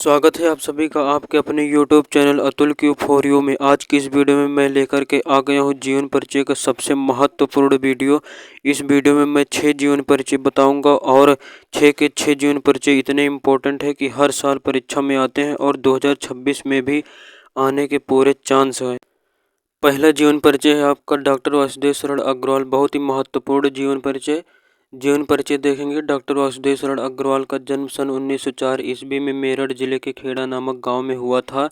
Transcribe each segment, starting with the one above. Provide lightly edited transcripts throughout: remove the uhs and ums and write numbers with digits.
स्वागत है आप सभी का आपके अपने YouTube channel Atul cube for you में। आज की इस वीडियो में मैं लेकर के आ गया हूँ जीवन परिचय का सबसे महत्वपूर्ण वीडियो। इस वीडियो में मैं 6 जीवन परिचय बताऊंगा और 6 के 6 जीवन परिचय इतने इम्पोर्टेंट है कि हर साल परीक्षा में आते हैं और 2026 में भी आने के पूरे चांस हैं। पहला जीवन परिचय है आपका डॉक्टर वासुदेव शरण अग्रवाल। बहुत ही महत्वपूर्ण जीवन परिचय देखेंगे। डॉक्टर वासुदेव शरण अग्रवाल का जन्म सन 1904 ईस्वी में मेरठ जिले के खेड़ा नामक गांव में हुआ था।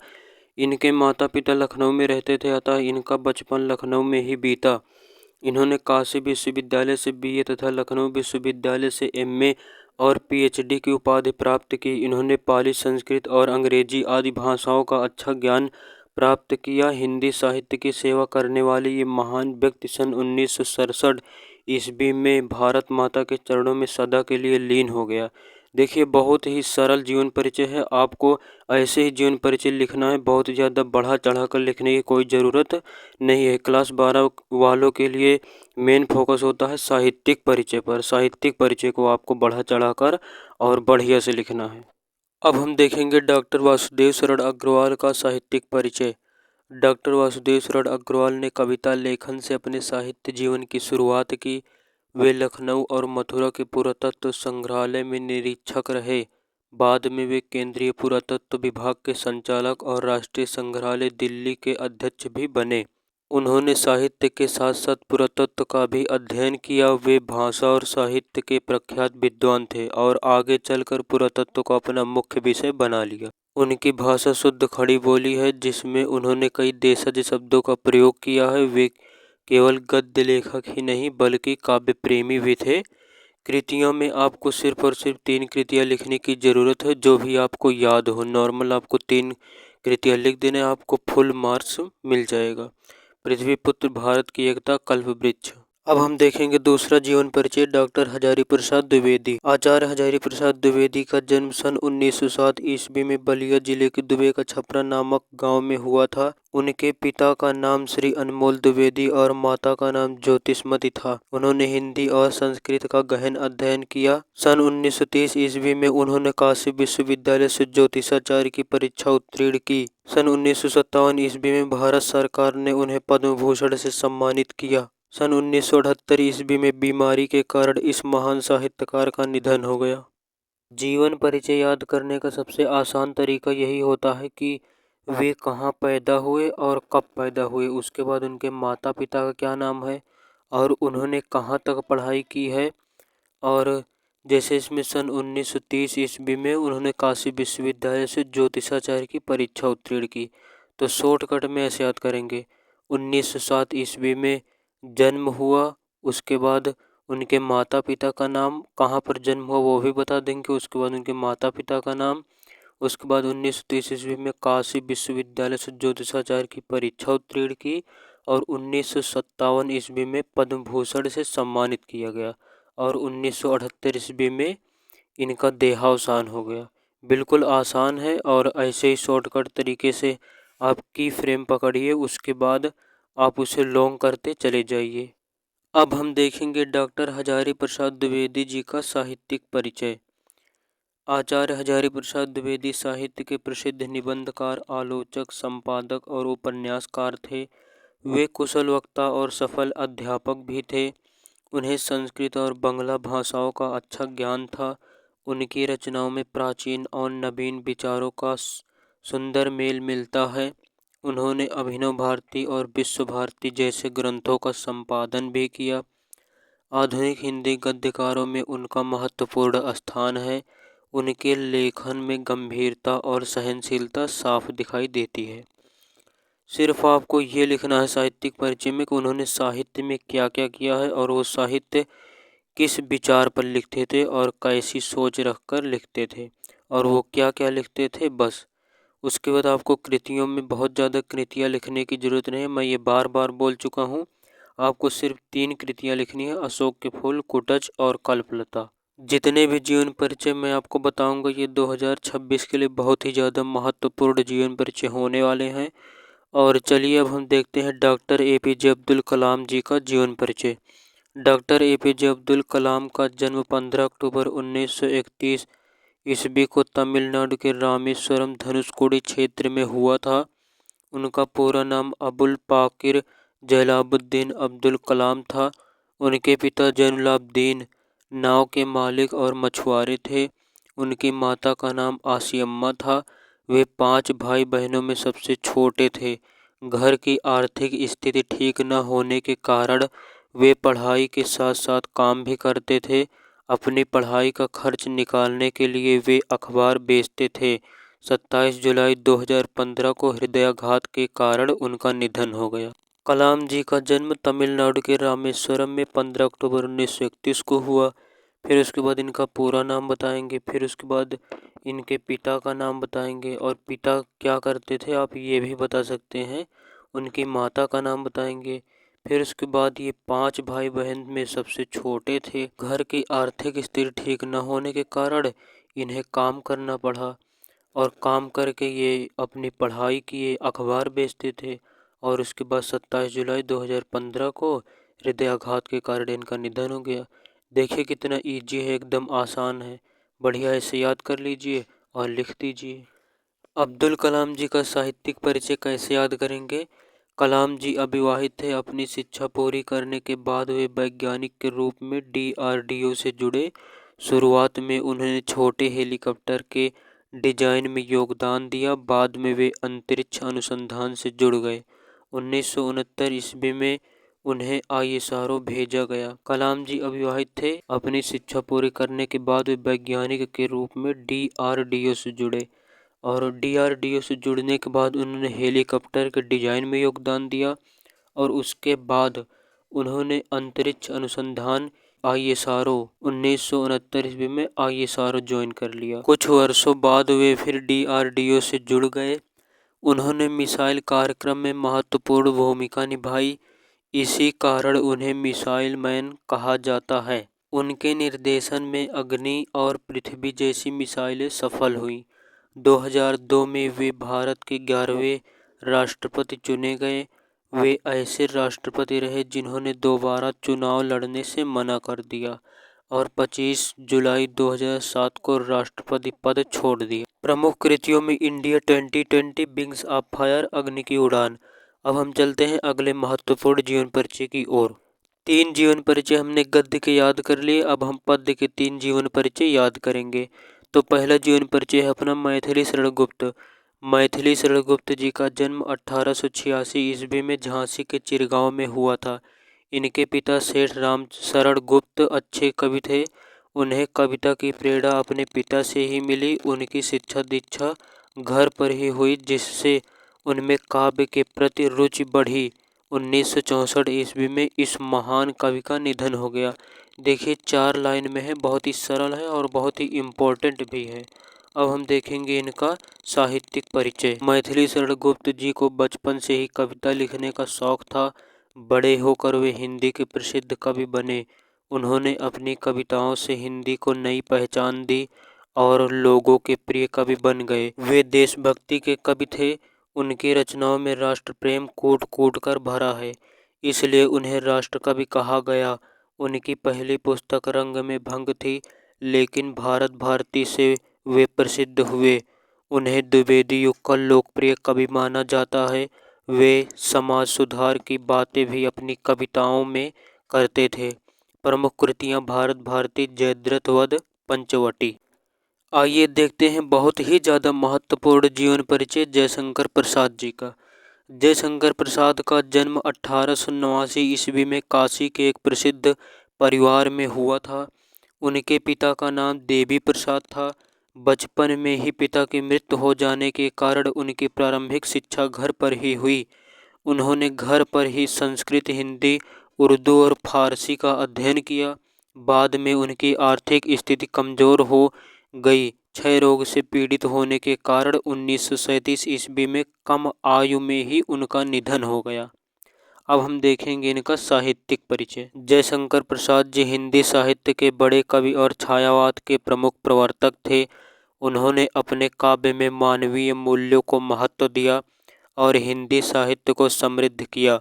इनके माता पिता लखनऊ में रहते थे, अतः इनका बचपन लखनऊ में ही बीता। इन्होंने काशी विश्वविद्यालय से बीए तथा लखनऊ विश्वविद्यालय से एमए और पीएचडी की उपाधि प्राप्त की। इन्होंने पाली, संस्कृत और अंग्रेजी आदि भाषाओं का अच्छा ज्ञान प्राप्त किया। हिंदी साहित्य की सेवा करने वाले ये महान व्यक्ति सन 1967 ईस्वी में भारत माता के चरणों में सदा के लिए लीन हो गया। देखिए, बहुत ही सरल जीवन परिचय है। आपको ऐसे ही जीवन परिचय लिखना है, बहुत ज़्यादा बढ़ा चढ़ा कर लिखने की कोई ज़रूरत नहीं है। क्लास 12 वालों के लिए मेन फोकस होता है साहित्यिक परिचय पर। साहित्यिक परिचय को आपको बढ़ा चढ़ा कर और बढ़िया से लिखना है। अब हम देखेंगे डॉक्टर वासुदेव शरण अग्रवाल का साहित्यिक परिचय। डॉक्टर वासुदेव शरण अग्रवाल ने कविता लेखन से अपने साहित्य जीवन की शुरुआत की। वे लखनऊ और मथुरा के पुरातत्व संग्रहालय में निरीक्षक रहे। बाद में वे केंद्रीय पुरातत्व विभाग के संचालक और राष्ट्रीय संग्रहालय दिल्ली के अध्यक्ष भी बने। उन्होंने साहित्य के साथ साथ पुरातत्व का भी अध्ययन किया। वे भाषा और साहित्य के प्रख्यात विद्वान थे और आगे चलकर पुरातत्व को अपना मुख्य विषय बना लिया। उनकी भाषा शुद्ध खड़ी बोली है, जिसमें उन्होंने कई देशज शब्दों का प्रयोग किया है। वे केवल गद्य लेखक ही नहीं बल्कि काव्य प्रेमी भी थे। कृतियों में आपको सिर्फ और सिर्फ 3 कृतियाँ लिखने की ज़रूरत है, जो भी आपको याद हो। नॉर्मल आपको 3 कृतियाँ लिख देने, आपको फुल मार्क्स मिल जाएगा। पृथ्वी पुत्र, भारत की एकता, कल्प वृक्ष। अब हम देखेंगे दूसरा जीवन परिचय डॉक्टर हजारी प्रसाद द्विवेदी। आचार्य हजारी प्रसाद द्विवेदी का जन्म सन 1907 ईस्वी में बलिया जिले के दुबे का छपरा नामक गांव में हुआ था। उनके पिता का नाम श्री अनमोल द्विवेदी और माता का नाम ज्योतिषमती था। उन्होंने हिंदी और संस्कृत का गहन अध्ययन किया। सन 1930 ईस्वी में उन्होंने काशी विश्वविद्यालय से ज्योतिषाचार्य की परीक्षा उत्तीर्ण की। सन 1957 ईस्वी में भारत सरकार ने उन्हें पद्म भूषण से सम्मानित किया। सन 1978 ईस्वी में बीमारी के कारण इस महान साहित्यकार का निधन हो गया। जीवन परिचय याद करने का सबसे आसान तरीका यही होता है कि वे कहाँ पैदा हुए और कब पैदा हुए, उसके बाद उनके माता पिता का क्या नाम है और उन्होंने कहाँ तक पढ़ाई की है। और जैसे इसमें सन 1930 ईस्वी में उन्होंने काशी विश्वविद्यालय से ज्योतिषाचार्य की परीक्षा उत्तीर्ण की। तो शॉर्टकट में ऐसे याद करेंगे। 1907 ईस्वी में जन्म हुआ, उसके बाद उनके माता पिता का नाम, कहाँ पर जन्म हुआ वो भी बता देंगे, उसके बाद उनके माता पिता का नाम। उसके बाद 1930 ईस्वी में काशी विश्वविद्यालय से ज्योतिषाचार्य की परीक्षा उत्तीर्ण की और 1957 ईस्वी में पद्म भूषण से सम्मानित किया गया और 1978 ईस्वी में इनका देहावसान हो गया। बिल्कुल आसान है और ऐसे ही शॉर्टकट तरीके से आप की फ्रेम पकड़िए, उसके बाद आप उसे लॉन्ग करते चले जाइए। अब हम देखेंगे डॉक्टर हजारी प्रसाद द्विवेदी जी का साहित्यिक परिचय। आचार्य हजारी प्रसाद द्विवेदी साहित्य के प्रसिद्ध निबंधकार, आलोचक, संपादक और उपन्यासकार थे। वे कुशल वक्ता और सफल अध्यापक भी थे। उन्हें संस्कृत और बांग्ला भाषाओं का अच्छा ज्ञान था। उनकी रचनाओं में प्राचीन और नवीन विचारों का सुंदर मेल मिलता है। उन्होंने अभिनव भारती और विश्व भारती जैसे ग्रंथों का संपादन भी किया। आधुनिक हिंदी गद्यकारों में उनका महत्वपूर्ण स्थान है। उनके लेखन में गंभीरता और सहनशीलता साफ दिखाई देती है। सिर्फ आपको ये लिखना है साहित्यिक परिचय में कि उन्होंने साहित्य में क्या क्या किया है और वो साहित्य किस विचार पर लिखते थे और कैसी सोच रखकर लिखते थे और वो क्या क्या लिखते थे, बस। उसके बाद आपको कृतियों में बहुत ज़्यादा कृतियाँ लिखने की ज़रूरत नहीं है, मैं ये बार बार बोल चुका हूँ। आपको सिर्फ 3 कृतियाँ लिखनी है, अशोक के फूल, कुटच और कल्पलता। जितने भी जीवन परिचय मैं आपको बताऊंगा ये 2026 के लिए बहुत ही ज़्यादा महत्वपूर्ण जीवन परिचय होने वाले हैं। और चलिए अब हम देखते हैं डॉक्टर एपीजे अब्दुल कलाम जी का जीवन परिचय। डॉक्टर एपीजे अब्दुल कलाम का जन्म 15 अक्टूबर 1931 ईस्वी को तमिलनाडु के रामेश्वरम धनुषकोडी क्षेत्र में हुआ था। उनका पूरा नाम अबुल पाकिर जलालुद्दीन अब्दुल कलाम था। उनके पिता जैनुलाब्दीन नाव के मालिक और मछुआरे थे। उनकी माता का नाम आसियम्मा था। वे 5 भाई बहनों में सबसे छोटे थे। घर की आर्थिक स्थिति ठीक न होने के कारण वे पढ़ाई के साथ साथ काम भी करते थे। अपनी पढ़ाई का खर्च निकालने के लिए वे अखबार बेचते थे। 27 जुलाई 2015 को हृदयाघात के कारण उनका निधन हो गया। कलाम जी का जन्म तमिलनाडु के रामेश्वरम में 15 अक्टूबर 1931 को हुआ। फिर उसके बाद इनका पूरा नाम बताएंगे, फिर उसके बाद इनके पिता का नाम बताएंगे और पिता क्या करते थे आप ये भी बता सकते हैं। उनकी माता का नाम बताएंगे। फिर उसके बाद ये 5 भाई बहन में सबसे छोटे थे। घर की आर्थिक स्थिति ठीक न होने के कारण इन्हें काम करना पड़ा और काम करके ये अपनी पढ़ाई किए, अखबार बेचते थे। और उसके बाद 27 जुलाई 2015 को हृदयाघात के कारण इनका निधन हो गया। देखिए कितना इजी है, एकदम आसान है। बढ़िया ऐसे याद कर लीजिए और लिख दीजिए। अब्दुल कलाम जी का साहित्यिक परिचय कैसे याद करेंगे। कलाम जी अविवाहित थे। अपनी शिक्षा पूरी करने के बाद वे वैज्ञानिक के रूप में DRDO से जुड़े। शुरुआत में उन्होंने छोटे हेलीकॉप्टर के डिजाइन में योगदान दिया। बाद में वे अंतरिक्ष अनुसंधान से जुड़ गए। 1969 ईस्वी में उन्हें ISRO भेजा गया। कलाम जी अविवाहित थे। अपनी शिक्षा पूरी करने के बाद वे वैज्ञानिक के रूप में DRDO से जुड़े और DRDO से जुड़ने के बाद उन्होंने हेलीकॉप्टर के डिजाइन में योगदान दिया और उसके बाद उन्होंने अंतरिक्ष अनुसंधान ISRO 1969 ईस्वी में ISRO ज्वाइन कर लिया। कुछ वर्षों बाद वे फिर DRDO से जुड़ गए। उन्होंने मिसाइल कार्यक्रम में महत्वपूर्ण भूमिका निभाई। इसी कारण उन्हें मिसाइल मैन कहा जाता है। उनके निर्देशन में अग्नि और पृथ्वी जैसी मिसाइलें सफल हुई। 2002 में वे भारत के 11वें राष्ट्रपति चुने गए। वे ऐसे राष्ट्रपति रहे जिन्होंने दोबारा चुनाव लड़ने से मना कर दिया और 25 जुलाई 2007 को राष्ट्रपति पद छोड़ दिया। प्रमुख कृतियों में इंडिया 2020, विंग्स ऑफ फायर, अग्नि की उड़ान। अब हम चलते हैं अगले महत्वपूर्ण जीवन परिचय की ओर। 3 जीवन परिचय हमने गद्य के याद कर लिए। अब हम पद्य के 3 जीवन परिचय याद करेंगे। तो पहला जीवन परिचय है अपना मैथिली शरण गुप्त। मैथिली शरण गुप्त जी का जन्म 1886 ईस्वी में झांसी के चिरगांव में हुआ था। इनके पिता सेठ राम शरण गुप्त अच्छे कवि थे। उन्हें कविता की प्रेरणा अपने पिता से ही मिली। उनकी शिक्षा दीक्षा घर पर ही हुई, जिससे उनमें काव्य के प्रति रुचि बढ़ी। 1964 ईस्वी में इस महान कवि का निधन हो गया। देखिए 4 लाइन में है, बहुत ही सरल है और बहुत ही इम्पोर्टेंट भी है। अब हम देखेंगे इनका साहित्यिक परिचय। मैथिली शरण गुप्त जी को बचपन से ही कविता लिखने का शौक था। बड़े होकर वे हिंदी के प्रसिद्ध कवि बने। उन्होंने अपनी कविताओं से हिंदी को नई पहचान दी और लोगों के प्रिय कवि बन गए। वे देशभक्ति के कवि थे। उनकी रचनाओं में राष्ट्र प्रेम कूट कूट कर भरा है, इसलिए उन्हें राष्ट्र कवि कहा गया। उनकी पहली पुस्तक रंग में भंग थी, लेकिन भारत भारती से वे प्रसिद्ध हुए। उन्हें द्विवेदी युग का लोकप्रिय कवि माना जाता है। वे समाज सुधार की बातें भी अपनी कविताओं में करते थे। प्रमुख कृतियां भारत भारती, जयद्रथ वध, पंचवटी। आइए देखते हैं बहुत ही ज़्यादा महत्वपूर्ण जीवन परिचय जयशंकर प्रसाद जी का। जयशंकर प्रसाद का जन्म 1889 ईस्वी में काशी के एक प्रसिद्ध परिवार में हुआ था। उनके पिता का नाम देवी प्रसाद था। बचपन में ही पिता की मृत्यु हो जाने के कारण उनकी प्रारंभिक शिक्षा घर पर ही हुई। उन्होंने घर पर ही संस्कृत, हिंदी, उर्दू और फारसी का अध्ययन किया। बाद में उनकी आर्थिक स्थिति कमज़ोर हो गई। क्षय रोग से पीड़ित होने के कारण 1937 ईस्वी में कम आयु में ही उनका निधन हो गया। अब हम देखेंगे इनका साहित्यिक परिचय। जयशंकर प्रसाद जी हिंदी साहित्य के बड़े कवि और छायावाद के प्रमुख प्रवर्तक थे। उन्होंने अपने काव्य में मानवीय मूल्यों को महत्व दिया और हिंदी साहित्य को समृद्ध किया।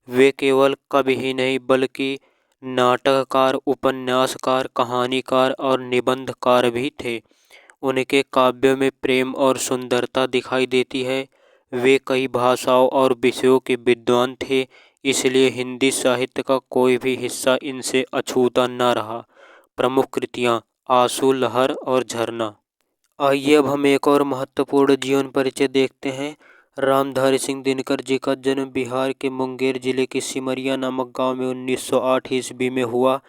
वे केवल कवि ही नहीं बल्कि नाटककार, उपन्यासकार, कहानीकार और निबंधकार भी थे। उनके काव्य में प्रेम और सुंदरता दिखाई देती है। वे कई भाषाओं और विषयों के विद्वान थे, इसलिए हिंदी साहित्य का कोई भी हिस्सा इनसे अछूता न रहा। प्रमुख कृतियाँ: आंसू, लहर और झरना। आइए अब हम एक और महत्वपूर्ण जीवन परिचय देखते हैं। रामधारी सिंह दिनकर जी का जन्म बिहार के मुंगेर जिले के सिमरिया नामक गांव में 1908 ईस्वी में हुआ।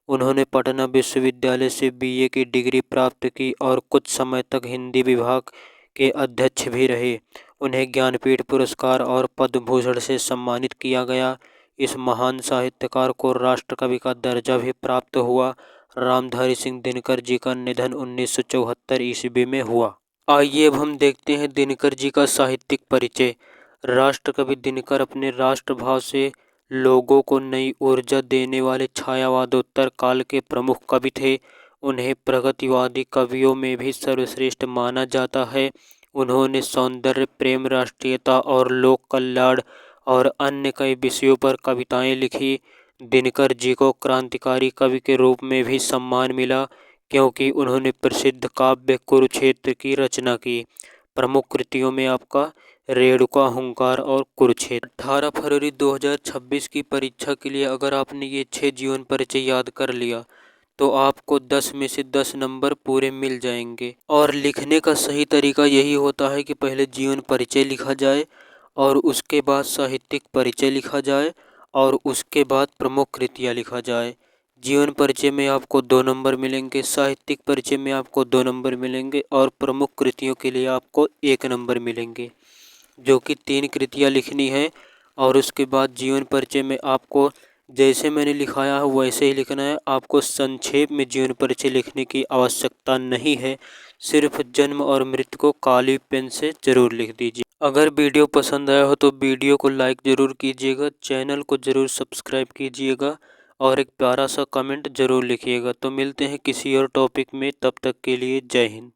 उन्होंने पटना विश्वविद्यालय से बीए की डिग्री प्राप्त की और कुछ समय तक हिंदी विभाग के अध्यक्ष भी रहे। उन्हें ज्ञानपीठ पुरस्कार और पद्म भूषण से सम्मानित किया गया। इस महान साहित्यकार को राष्ट्रकवि का दर्जा भी प्राप्त हुआ। रामधारी सिंह दिनकर जी का निधन 1974 ईस्वी में हुआ। आइए अब हम देखते हैं दिनकर जी का साहित्यिक परिचय। राष्ट्रकवि दिनकर अपने राष्ट्रभाव से लोगों को नई ऊर्जा देने वाले छायावादोत्तर काल के प्रमुख कवि थे। उन्हें प्रगतिवादी कवियों में भी सर्वश्रेष्ठ माना जाता है। उन्होंने सौंदर्य, प्रेम, राष्ट्रीयता और लोक कल्याण और अन्य कई विषयों पर कविताएं लिखी। दिनकर जी को क्रांतिकारी कवि के रूप में भी सम्मान मिला, क्योंकि उन्होंने प्रसिद्ध काव्य कुरुक्षेत्र की रचना की। प्रमुख कृतियों में आपका रेणुका, हुंकार और कुरुक्षेत्र। 18 फरवरी 2026 की परीक्षा के लिए अगर आपने ये 6 जीवन परिचय याद कर लिया तो आपको 10 में से 10 नंबर पूरे मिल जाएंगे। और लिखने का सही तरीका यही होता है कि पहले जीवन परिचय लिखा जाए और उसके बाद साहित्यिक परिचय लिखा जाए और उसके बाद प्रमुख कृतियाँ लिखा जाए। जीवन परिचय में आपको 2 नंबर मिलेंगे, साहित्यिक परिचय में आपको 2 नंबर मिलेंगे और प्रमुख कृतियों के लिए आपको 1 नंबर मिलेंगे, जो कि 3 कृतियाँ लिखनी है। और उसके बाद जीवन परिचय में आपको जैसे मैंने लिखाया है वैसे ही लिखना है। आपको संक्षेप में जीवन परिचय लिखने की आवश्यकता नहीं है, सिर्फ जन्म और मृत्यु को काली पेन से ज़रूर लिख दीजिए। अगर वीडियो पसंद आया हो तो वीडियो को लाइक ज़रूर कीजिएगा, चैनल को ज़रूर सब्सक्राइब कीजिएगा और एक प्यारा सा कमेंट ज़रूर लिखिएगा। तो मिलते हैं किसी और टॉपिक में, तब तक के लिए जय हिंद।